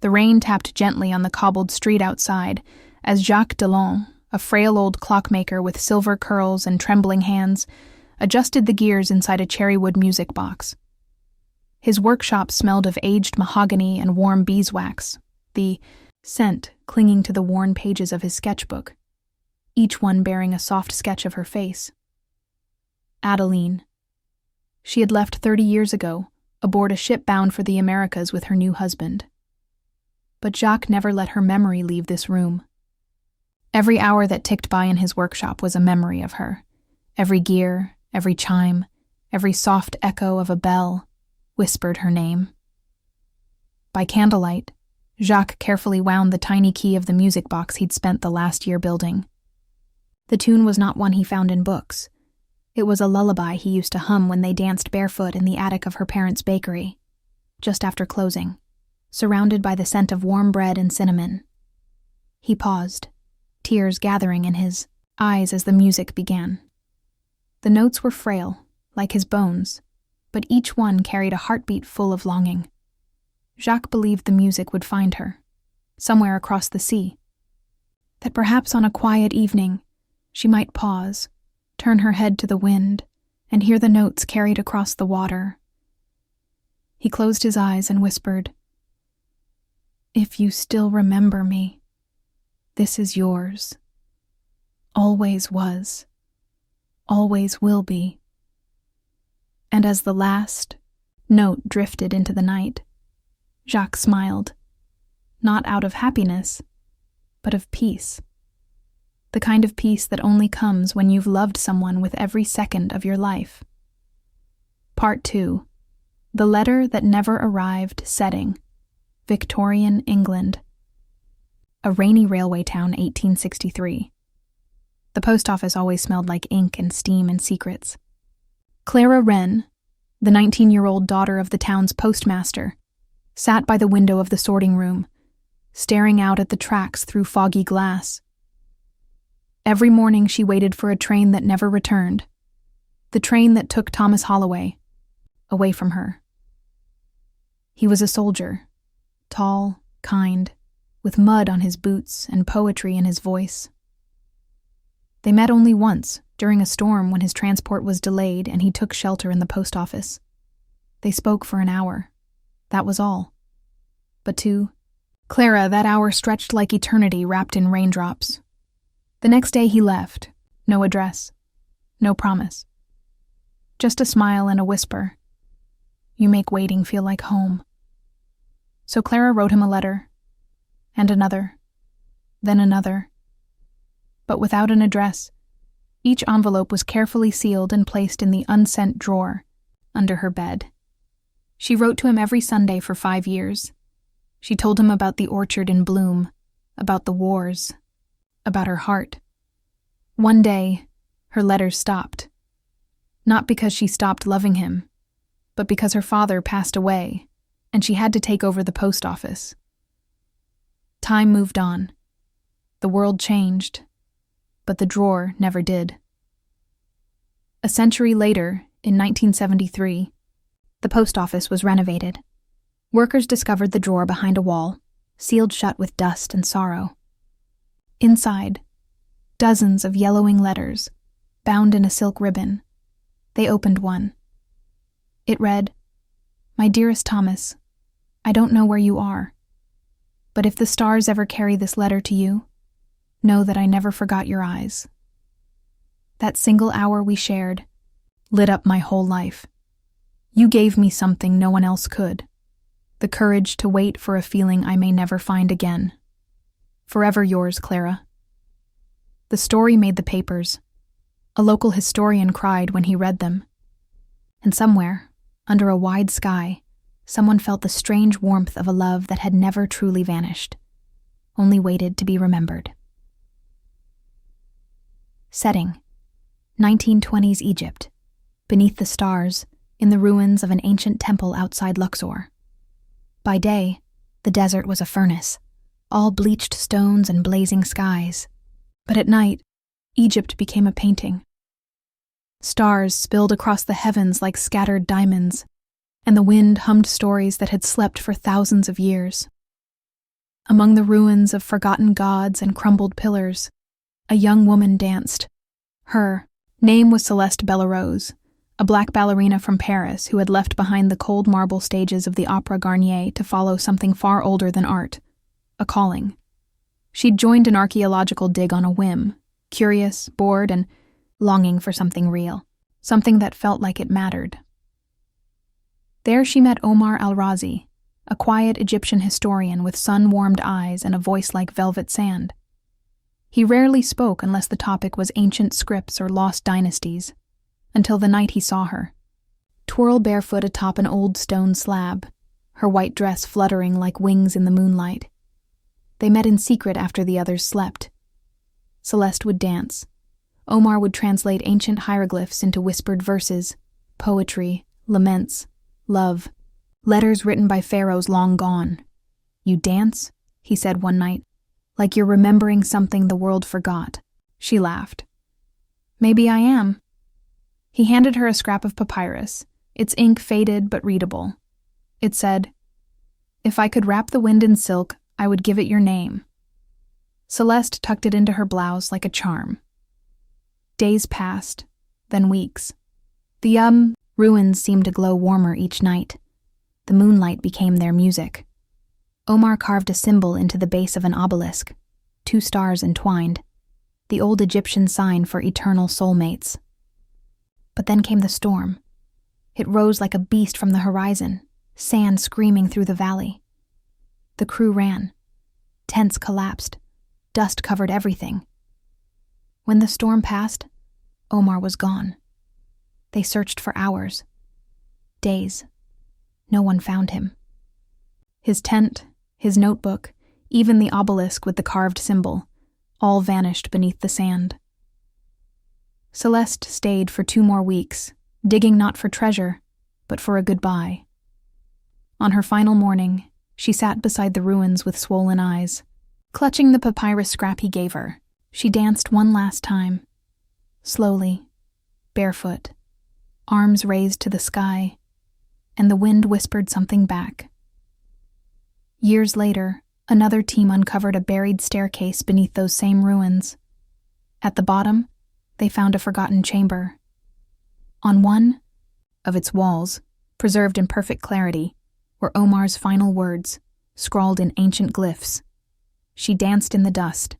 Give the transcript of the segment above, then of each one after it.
The rain tapped gently on the cobbled street outside as Jacques Delon, a frail old clockmaker with silver curls and trembling hands, adjusted the gears inside a cherrywood music box. His workshop smelled of aged mahogany and warm beeswax, the scent clinging to the worn pages of his sketchbook, each one bearing a soft sketch of her face. Adeline. She had left 30 years ago, aboard a ship bound for the Americas with her new husband. But Jacques never let her memory leave this room. Every hour that ticked by in his workshop was a memory of her. Every gear, every chime, every soft echo of a bell whispered her name. By candlelight, Jacques carefully wound the tiny key of the music box he'd spent the last year building. The tune was not one he found in books. It was a lullaby he used to hum when they danced barefoot in the attic of her parents' bakery, just after closing, surrounded by the scent of warm bread and cinnamon. He paused, tears gathering in his eyes as the music began. The notes were frail, like his bones, but each one carried a heartbeat full of longing. Jacques believed the music would find her, somewhere across the sea, that perhaps on a quiet evening she might pause, turn her head to the wind, and hear the notes carried across the water. He closed his eyes and whispered, "If you still remember me, this is yours. Always was. Always will be." And as the last note drifted into the night, Jacques smiled, not out of happiness, but of peace. The kind of peace that only comes when you've loved someone with every second of your life. Part 2. The Letter That Never Arrived. Setting: Victorian England. A rainy railway town, 1863. The post office always smelled like ink and steam and secrets. Clara Wren, the 19-year-old daughter of the town's postmaster, sat by the window of the sorting room, staring out at the tracks through foggy glass. Every morning she waited for a train that never returned, the train that took Thomas Holloway away from her. He was a soldier, tall, kind, with mud on his boots and poetry in his voice. They met only once, during a storm when his transport was delayed and he took shelter in the post office. They spoke for an hour. That was all. But to Clara, that hour stretched like eternity wrapped in raindrops. The next day he left. No address. No promise. Just a smile and a whisper. "You make waiting feel like home." So Clara wrote him a letter. And another. Then another. But without an address. Each envelope was carefully sealed and placed in the unsent drawer under her bed. She wrote to him every Sunday for 5 years. She told him about the orchard in bloom, about the wars, about her heart. One day, her letters stopped. Not because she stopped loving him, but because her father passed away, and she had to take over the post office. Time moved on. The world changed, but the drawer never did. A century later, in 1973, the post office was renovated. Workers discovered the drawer behind a wall, sealed shut with dust and sorrow. Inside, dozens of yellowing letters, bound in a silk ribbon. They opened one. It read, "My dearest Thomas, I don't know where you are, but if the stars ever carry this letter to you, know that I never forgot your eyes. That single hour we shared lit up my whole life. You gave me something no one else could, the courage to wait for a feeling I may never find again. Forever yours, Clara." The story made the papers. A local historian cried when he read them. And somewhere, under a wide sky, someone felt the strange warmth of a love that had never truly vanished, only waited to be remembered. Setting: 1920s Egypt, beneath the stars, in the ruins of an ancient temple outside Luxor. By day, the desert was a furnace, all bleached stones and blazing skies. But at night, Egypt became a painting. Stars spilled across the heavens like scattered diamonds, and the wind hummed stories that had slept for thousands of years. Among the ruins of forgotten gods and crumbled pillars, a young woman danced. Her name was Celeste Bellerose, a black ballerina from Paris who had left behind the cold marble stages of the Opera Garnier to follow something far older than art, a calling. She'd joined an archaeological dig on a whim, curious, bored, and longing for something real, something that felt like it mattered. There she met Omar al-Razi, a quiet Egyptian historian with sun-warmed eyes and a voice like velvet sand. He rarely spoke unless the topic was ancient scripts or lost dynasties, until the night he saw her, twirl barefoot atop an old stone slab, her white dress fluttering like wings in the moonlight. They met in secret after the others slept. Celeste would dance. Omar would translate ancient hieroglyphs into whispered verses, poetry, laments, love, letters written by pharaohs long gone. "You dance?" he said one night. "Like you're remembering something the world forgot." She laughed. "Maybe I am." He handed her a scrap of papyrus, its ink faded but readable. It said, "If I could wrap the wind in silk, I would give it your name." Celeste tucked it into her blouse like a charm. Days passed, then weeks. The ruins seemed to glow warmer each night. The moonlight became their music. Omar carved a symbol into the base of an obelisk, 2 stars entwined, the old Egyptian sign for eternal soulmates. But then came the storm. It rose like a beast from the horizon, sand screaming through the valley. The crew ran. Tents collapsed. Dust covered everything. When the storm passed, Omar was gone. They searched for hours. Days. No one found him. His tent, his notebook, even the obelisk with the carved symbol, all vanished beneath the sand. Celeste stayed for 2 more weeks, digging not for treasure, but for a goodbye. On her final morning, she sat beside the ruins with swollen eyes. Clutching the papyrus scrap he gave her, she danced one last time, slowly, barefoot, arms raised to the sky, and the wind whispered something back. Years later, another team uncovered a buried staircase beneath those same ruins. At the bottom, they found a forgotten chamber. On one of its walls, preserved in perfect clarity, were Omar's final words, scrawled in ancient glyphs. She danced in the dust,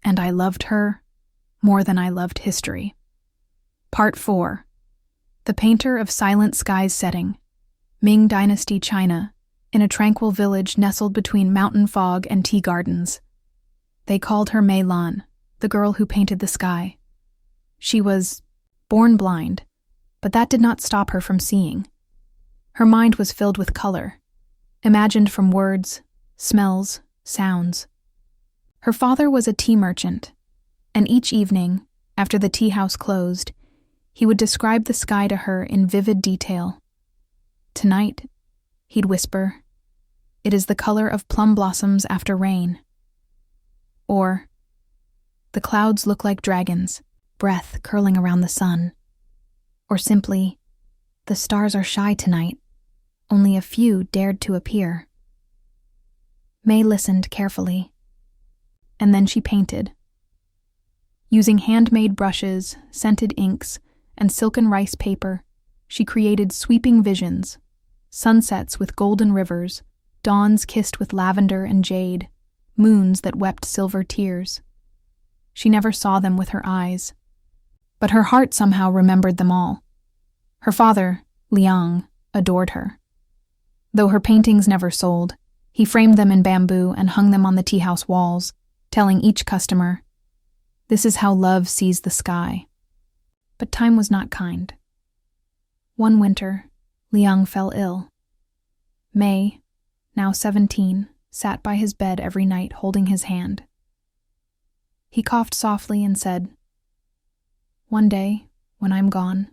and I loved her more than I loved history. Part 4. The Painter of Silent Skies Setting. Ming Dynasty, China, in a tranquil village nestled between mountain fog and tea gardens. They called her Mei Lan, the girl who painted the sky. She was born blind, but that did not stop her from seeing. Her mind was filled with color, imagined from words, smells, sounds. Her father was a tea merchant, and each evening, after the tea house closed, he would describe the sky to her in vivid detail. "Tonight," he'd whisper, "it is the color of plum blossoms after rain." Or, "The clouds look like dragons, breath curling around the sun." Or simply, "The stars are shy tonight, only a few dared to appear." May listened carefully, and then she painted. Using handmade brushes, scented inks, and silken rice paper, she created sweeping visions, sunsets with golden rivers, dawns kissed with lavender and jade, moons that wept silver tears. She never saw them with her eyes, but her heart somehow remembered them all. Her father, Liang, adored her. Though her paintings never sold, he framed them in bamboo and hung them on the tea house walls, telling each customer, "This is how love sees the sky." But time was not kind. One winter, Liang fell ill. May, now 17, sat by his bed every night holding his hand. He coughed softly and said, "One day, when I'm gone,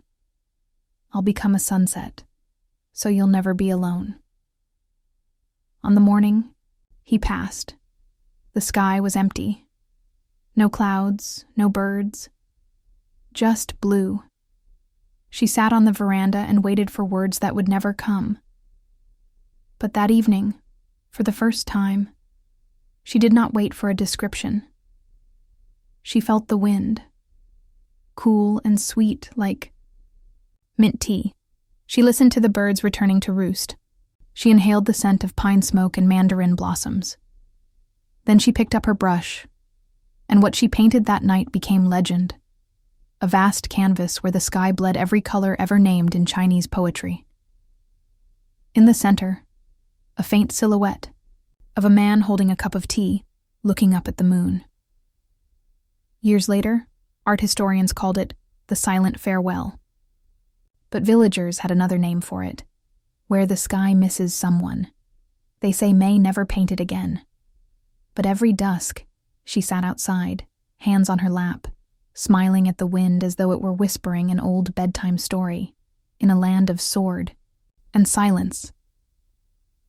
I'll become a sunset, so you'll never be alone." On the morning, he passed. The sky was empty. No clouds, no birds. Just blue. She sat on the veranda and waited for words that would never come. But that evening, for the first time, She did not wait for a description. She felt the wind, cool and sweet like mint tea. She listened to the birds returning to roost. She inhaled the scent of pine smoke and mandarin blossoms. Then she picked up her brush, and what she painted that night became legend. A vast canvas where the sky bled every color ever named in Chinese poetry. In the center, a faint silhouette of a man holding a cup of tea, looking up at the moon. Years later, art historians called it the silent farewell. But villagers had another name for it, where the sky misses someone. They say May never painted again. But every dusk, she sat outside, hands on her lap, smiling at the wind as though it were whispering an old bedtime story, in a land of sword and silence.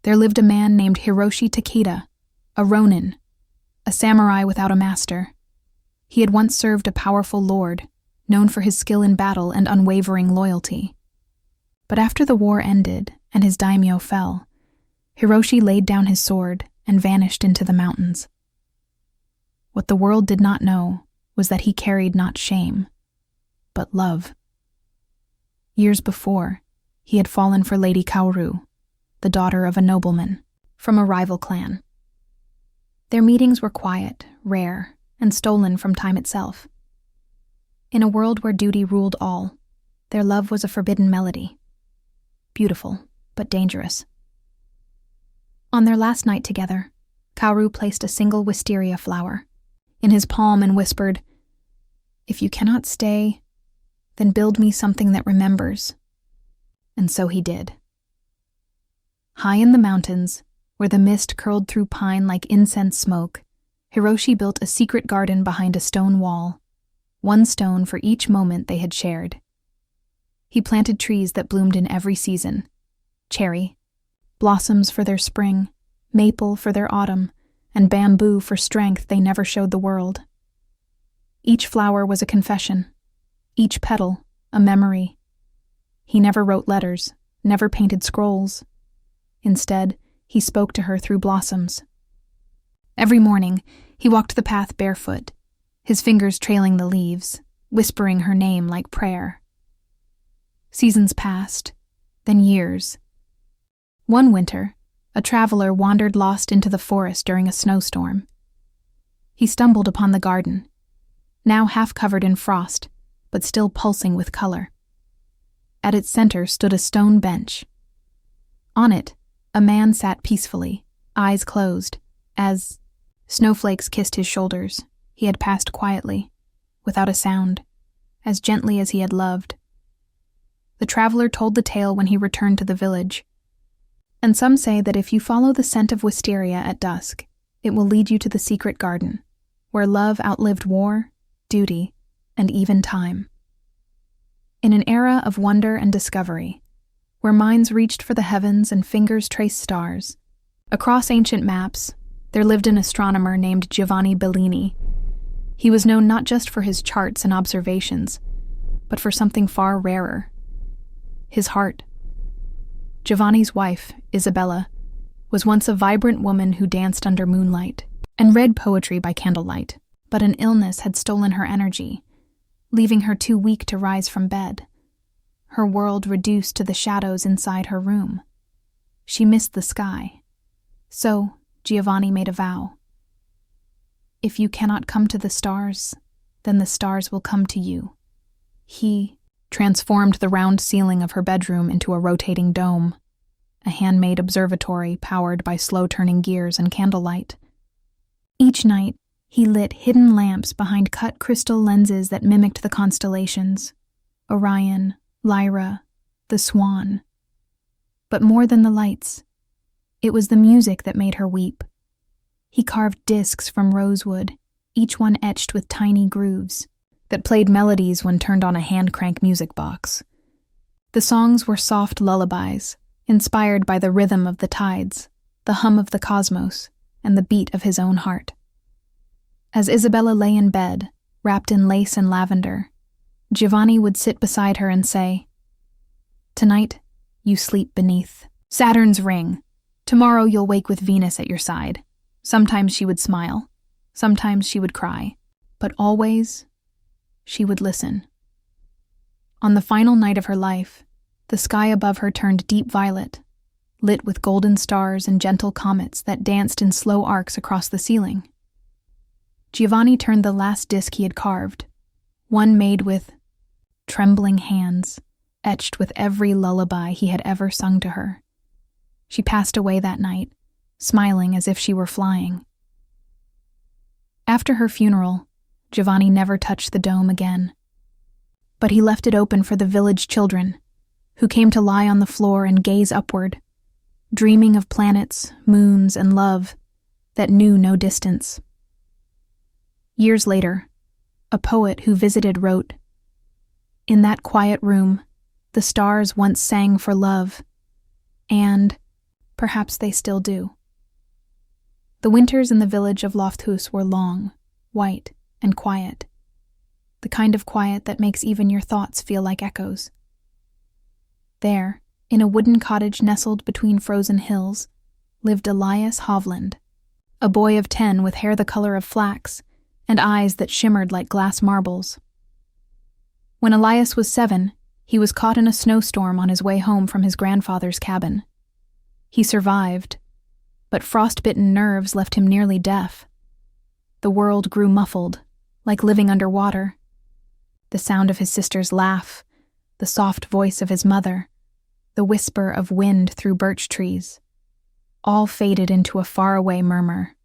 There lived a man named Hiroshi Takeda, a ronin, a samurai without a master. He had once served a powerful lord, known for his skill in battle and unwavering loyalty. But after the war ended and his daimyo fell, Hiroshi laid down his sword and vanished into the mountains. What the world did not know was that he carried not shame, but love. Years before, he had fallen for Lady Kaoru, the daughter of a nobleman, from a rival clan. Their meetings were quiet, rare, and stolen from time itself. In a world where duty ruled all, their love was a forbidden melody. Beautiful, but dangerous. On their last night together, Kaoru placed a single wisteria flower in his palm and whispered, "If you cannot stay, then build me something that remembers." And so he did. High in the mountains, where the mist curled through pine like incense smoke, Hiroshi built a secret garden behind a stone wall, one stone for each moment they had shared. He planted trees that bloomed in every season: cherry, blossoms for their spring, maple for their autumn, and bamboo for strength they never showed the world. Each flower was a confession, each petal a memory. He never wrote letters, never painted scrolls. Instead, he spoke to her through blossoms. Every morning, he walked the path barefoot, his fingers trailing the leaves, whispering her name like prayer. Seasons passed, then years. One winter, a traveler wandered lost into the forest during a snowstorm. He stumbled upon the garden, now half covered in frost, but still pulsing with color. At its center stood a stone bench. On it, a man sat peacefully, eyes closed, as snowflakes kissed his shoulders. He had passed quietly, without a sound, as gently as he had loved. The traveler told the tale when he returned to the village. And some say that if you follow the scent of wisteria at dusk, it will lead you to the secret garden, where love outlived war, duty, and even time. In an era of wonder and discovery, where minds reached for the heavens and fingers traced stars, across ancient maps, there lived an astronomer named Giovanni Bellini. He was known not just for his charts and observations, but for something far rarer: his heart. Giovanni's wife, Isabella, was once a vibrant woman who danced under moonlight and read poetry by candlelight, but an illness had stolen her energy, leaving her too weak to rise from bed, her world reduced to the shadows inside her room. She missed the sky. So, Giovanni made a vow. If you cannot come to the stars, then the stars will come to you. He transformed the round ceiling of her bedroom into a rotating dome, a handmade observatory powered by slow-turning gears and candlelight. Each night, he lit hidden lamps behind cut crystal lenses that mimicked the constellations: Orion, Lyra, the Swan. But more than the lights, it was the music that made her weep. He carved discs from rosewood, each one etched with tiny grooves, that played melodies when turned on a hand-crank music box. The songs were soft lullabies, inspired by the rhythm of the tides, the hum of the cosmos, and the beat of his own heart. As Isabella lay in bed, wrapped in lace and lavender, Giovanni would sit beside her and say, "Tonight, you sleep beneath Saturn's ring. Tomorrow you'll wake with Venus at your side. Sometimes she would smile, sometimes she would cry, but always she would listen. On the final night of her life, the sky above her turned deep violet, lit with golden stars and gentle comets that danced in slow arcs across the ceiling. Giovanni turned the last disc he had carved, one made with trembling hands, etched with every lullaby he had ever sung to her. She passed away that night, smiling as if she were flying. After her funeral, Giovanni never touched the dome again. But he left it open for the village children, who came to lie on the floor and gaze upward, dreaming of planets, moons, and love that knew no distance. Years later, a poet who visited wrote, "In that quiet room, the stars once sang for love, and perhaps they still do." The winters in the village of Lofthus were long, white, and quiet, the kind of quiet that makes even your thoughts feel like echoes. There, in a wooden cottage nestled between frozen hills, lived Elias Hovland, a boy of 10 with hair the color of flax and eyes that shimmered like glass marbles. When Elias was 7, he was caught in a snowstorm on his way home from his grandfather's cabin. He survived, but frostbitten nerves left him nearly deaf. The world grew muffled, like living underwater. The sound of his sister's laugh, the soft voice of his mother, the whisper of wind through birch trees, all faded into a faraway murmur.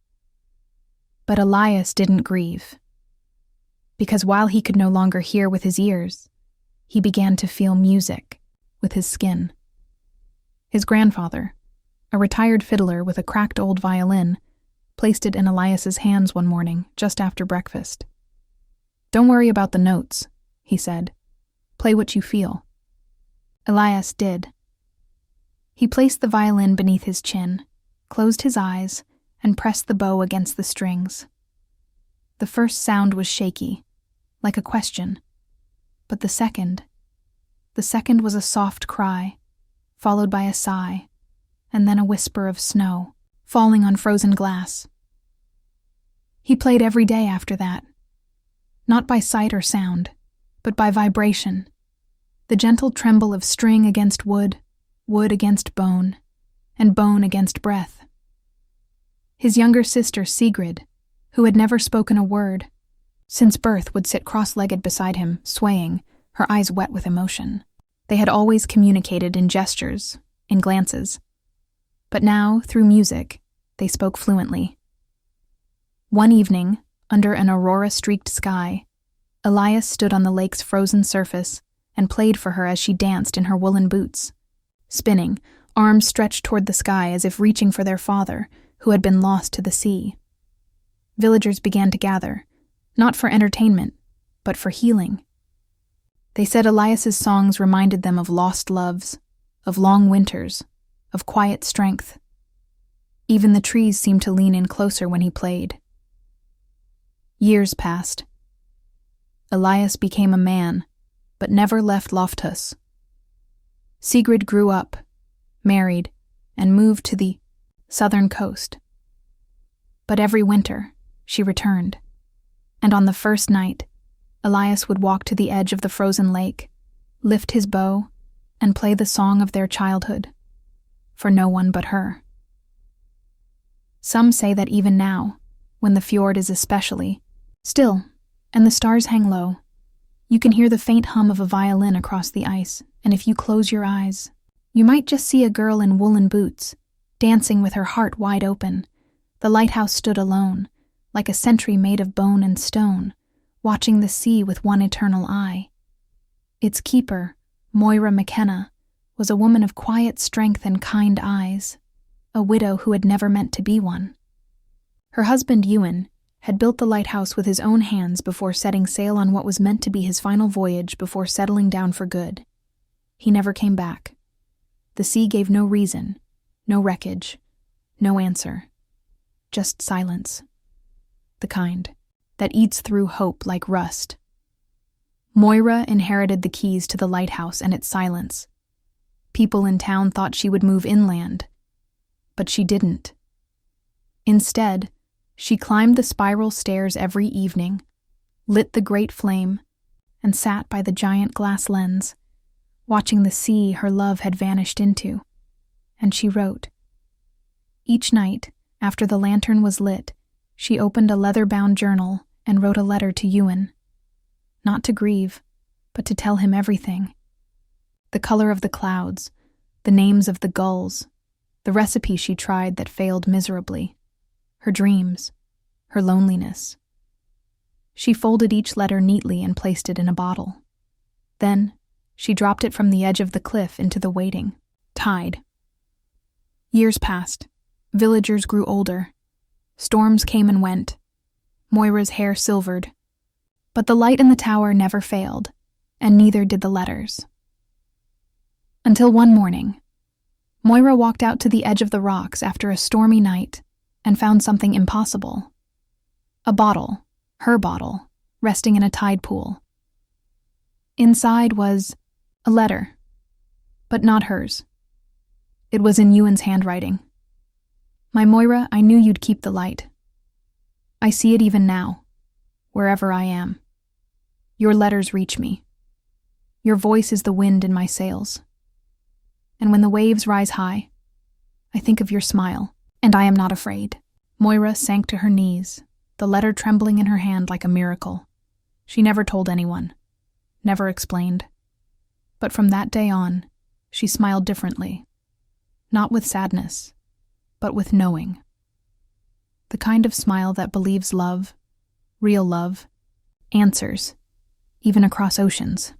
But Elias didn't grieve, because while he could no longer hear with his ears, he began to feel music with his skin. His grandfather, a retired fiddler with a cracked old violin, placed it in Elias's hands one morning, just after breakfast. "Don't worry about the notes," he said. "Play what you feel." Elias did. He placed the violin beneath his chin, closed his eyes, and pressed the bow against the strings. The first sound was shaky, like a question, but the second was a soft cry, followed by a sigh, and then a whisper of snow, falling on frozen glass. He played every day after that, not by sight or sound, but by vibration, the gentle tremble of string against wood, wood against bone, and bone against breath. His younger sister, Sigrid, who had never spoken a word, since birth would sit cross-legged beside him, swaying, her eyes wet with emotion. They had always communicated in gestures, in glances. But now, through music, they spoke fluently. One evening, under an aurora-streaked sky, Elias stood on the lake's frozen surface and played for her as she danced in her woolen boots, spinning, arms stretched toward the sky as if reaching for their father, who had been lost to the sea. Villagers began to gather, not for entertainment, but for healing. They said Elias's songs reminded them of lost loves, of long winters, of quiet strength. Even the trees seemed to lean in closer when he played. Years passed. Elias became a man, but never left Lofthus. Sigrid grew up, married, and moved to the southern coast. But every winter, she returned, and on the first night, Elias would walk to the edge of the frozen lake, lift his bow, and play the song of their childhood, for no one but her. Some say that even now, when the fjord is especially still and the stars hang low, you can hear the faint hum of a violin across the ice, and if you close your eyes, you might just see a girl in woolen boots, dancing with her heart wide open. The lighthouse stood alone, like a sentry made of bone and stone, watching the sea with one eternal eye. Its keeper, Moira McKenna, was a woman of quiet strength and kind eyes, a widow who had never meant to be one. Her husband, Ewan, had built the lighthouse with his own hands before setting sail on what was meant to be his final voyage before settling down for good. He never came back. The sea gave no reason, no wreckage, no answer. Just silence. The kind that eats through hope like rust. Moira inherited the keys to the lighthouse and its silence. People in town thought she would move inland, but she didn't. Instead, She climbed the spiral stairs every evening, lit the great flame, and sat by the giant glass lens, watching the sea her love had vanished into. And she wrote. Each night, after the lantern was lit, she opened a leather-bound journal and wrote a letter to Ewan. Not to grieve, but to tell him everything. The color of the clouds, the names of the gulls, the recipe she tried that failed miserably, her dreams, her loneliness. She folded each letter neatly and placed it in a bottle. Then, she dropped it from the edge of the cliff into the waiting tide. Years passed. Villagers grew older. Storms came and went. Moira's hair silvered. But the light in the tower never failed, and neither did the letters. Until one morning, Moira walked out to the edge of the rocks after a stormy night and found something impossible. A bottle, her bottle, resting in a tide pool. Inside was a letter, but not hers. It was in Ewan's handwriting. My Moira, I knew you'd keep the light. I see it even now, wherever I am. Your letters reach me. Your voice is the wind in my sails. And when the waves rise high, I think of your smile, and I am not afraid. Moira sank to her knees, the letter trembling in her hand like a miracle. She never told anyone, never explained. But from that day on, she smiled differently. Not with sadness, but with knowing. The kind of smile that believes love, real love, answers, even across oceans.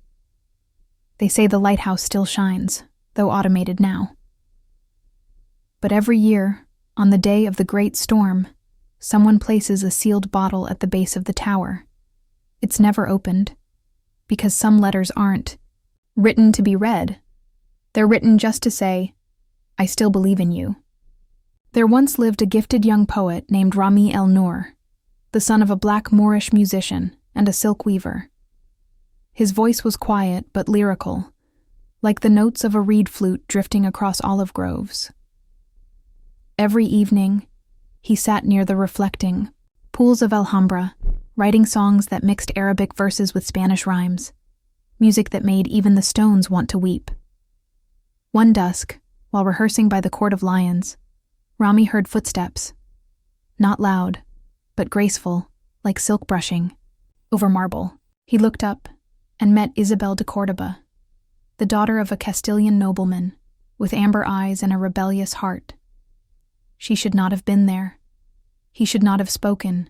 They say the lighthouse still shines, though automated now. But every year, on the day of the great storm, someone places a sealed bottle at the base of the tower. It's never opened, because some letters aren't written to be read. They're written just to say, I still believe in you. There once lived a gifted young poet named Rami el-Noor, the son of a black Moorish musician and a silk weaver. His voice was quiet but lyrical, like the notes of a reed flute drifting across olive groves. Every evening, he sat near the reflecting pools of Alhambra, writing songs that mixed Arabic verses with Spanish rhymes, music that made even the stones want to weep. One dusk, while rehearsing by the Court of Lions, Rami heard footsteps, not loud, but graceful, like silk brushing, over marble. He looked up and met Isabel de Córdoba, the daughter of a Castilian nobleman, with amber eyes and a rebellious heart. She should not have been there. He should not have spoken,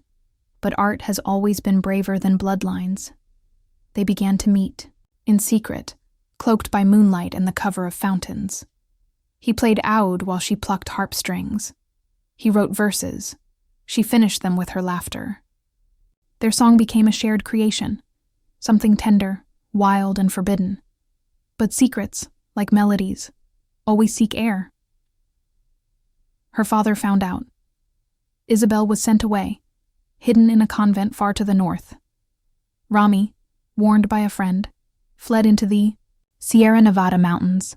but art has always been braver than bloodlines. They began to meet, in secret, cloaked by moonlight and the cover of fountains. He played oud while she plucked harp strings. He wrote verses. She finished them with her laughter. Their song became a shared creation, something tender, wild, and forbidden. But secrets, like melodies, always seek air. Her father found out. Isabel was sent away, hidden in a convent far to the north. Rami, warned by a friend, fled into the Sierra Nevada mountains.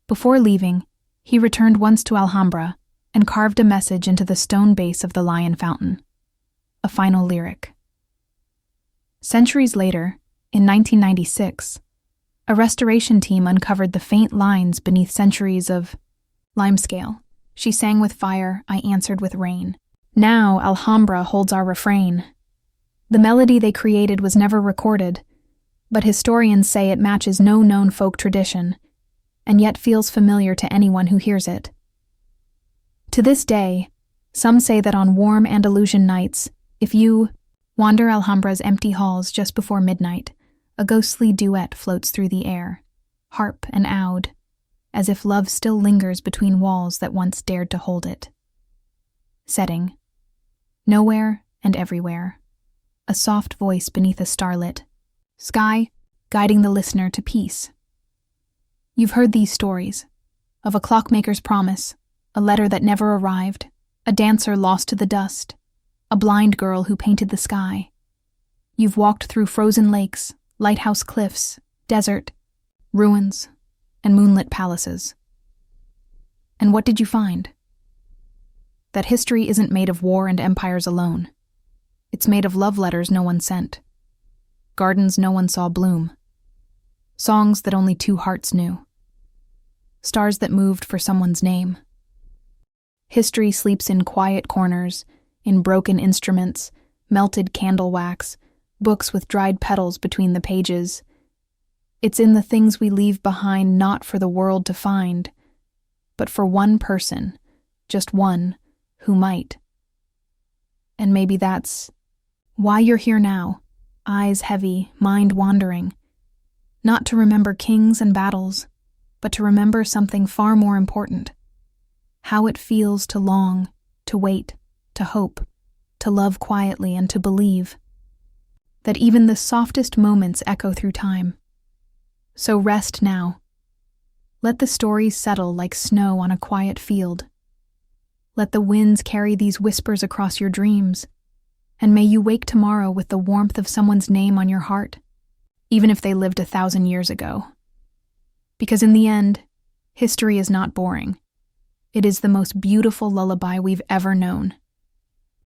Before leaving, he returned once to Alhambra and carved a message into the stone base of the lion fountain. A final lyric. Centuries later, in 1996, a restoration team uncovered the faint lines beneath centuries of limescale. She sang with fire, I answered with rain. Now Alhambra holds our refrain. The melody they created was never recorded, but historians say it matches no known folk tradition, and yet feels familiar to anyone who hears it. To this day, some say that on warm Andalusian nights, if you wander Alhambra's empty halls just before midnight, a ghostly duet floats through the air, harp and oud, as if love still lingers between walls that once dared to hold it. Setting. Nowhere and everywhere. A soft voice beneath a starlit sky, guiding the listener to peace. You've heard these stories, of a clockmaker's promise, a letter that never arrived, a dancer lost to the dust, a blind girl who painted the sky. You've walked through frozen lakes, lighthouse cliffs, desert, ruins, and moonlit palaces. And what did you find? that history isn't made of war and empires alone. It's made of love letters no one sent, gardens no one saw bloom, songs that only two hearts knew, stars that moved for someone's name. History sleeps in quiet corners, in broken instruments, melted candle wax, books with dried petals between the pages. It's in the things we leave behind, not for the world to find, but for one person, just one, who might. And maybe that's why you're here now, eyes heavy, mind wandering. Not to remember kings and battles, but to remember something far more important. How it feels to long, to wait, to hope, to love quietly and to believe. That even the softest moments echo through time. So rest now. Let the stories settle like snow on a quiet field. Let the winds carry these whispers across your dreams, and may you wake tomorrow with the warmth of someone's name on your heart, even if they lived 1,000 years ago. Because in the end, history is not boring. It is the most beautiful lullaby we've ever known.